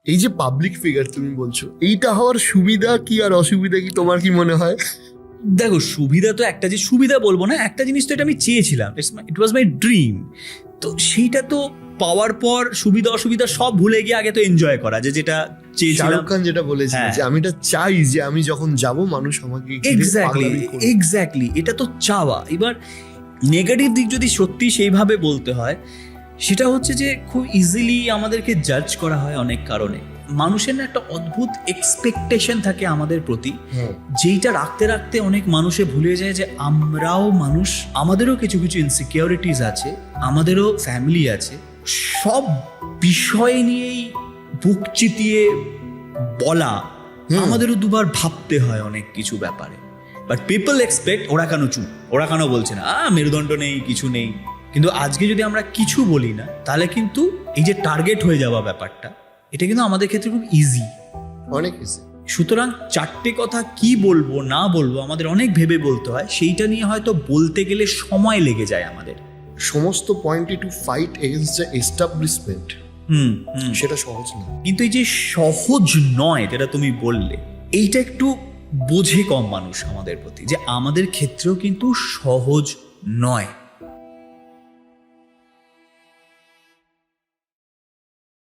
এই যে public figure তুমি বলছো, এইটা হওয়ার সুবিধা কি আর অসুবিধা কি তোমার কি মনে হয়? দেখো, সুবিধা তো একটা, যে সুবিধা বলবো না, একটা জিনিস তো এটা আমি চেয়েছিলাম, ইট ওয়াজ মাই ড্রিম। তো সেইটা তো পাওয়ার পর সুবিধা অসুবিধা সব ভুলে গিয়ে আগে তো এনজয় করা, যে যেটা চেয়েছিলাম। শাহরুখ খান যেটা বলেছিল হ্যাঁ। যে আমি এটা চাই যে আমি যখন যাব মানুষ আমাকে ঘিরে এক্স্যাক্টলি পাগলামি করবে। এক্স্যাক্টলি, এটা তো চাওয়া। এবার নেগেটিভ দিক যদি সত্যি সেইভাবে বলতে হয়, সেটা হচ্ছে যে খুব ইজিলি আমাদেরকে জাজ করা হয় অনেক কারণে। মানুষের না একটা অদ্ভুত এক্সপেকটেশন থাকে আমাদের প্রতি, হ্যাঁ। যেইটা রাখতে রাখতে অনেক মানুষে ভুলে যায় যে আমরাও মানুষ, আমাদেরও কিছু কিছু ইনসিকিউরিটিস আছে, আমাদেরও ফ্যামিলি আছে। সব বিষয় নিয়েই বুক চিতিয়ে বলা, আমাদেরও দুবার ভাবতে হয় অনেক কিছু ব্যাপারে। বাট পিপল এক্সপেক্ট ওরা কেন চুপ, ওরা কেন বলছে না, মেরুদণ্ড নেই, কিছু নেই। কিন্তু আজকে যদি আমরা কিছু বলি না, তাহলে কিন্তু এই যে টার্গেট হয়ে যাওয়া ব্যাপারটা, এটা কিন্তু আমাদের ক্ষেত্রে খুব ইজি, অনেক ইজি। সুতরাং চারটে কথা কি বলবো না বলবো আমাদের অনেক ভেবে বলতে হয়। সেইটা নিয়ে হয়তো বলতে গেলে সময় লেগে যায় আমাদের। সমস্ত পয়েন্টে to fight against the establishment, সেটা সহজ না। কিন্তু এই যে সহজ নয় যেটা তুমি বললে, এইটা একটু বোঝে কম মানুষ আমাদের প্রতি, যে আমাদের ক্ষেত্রেও কিন্তু সহজ নয়।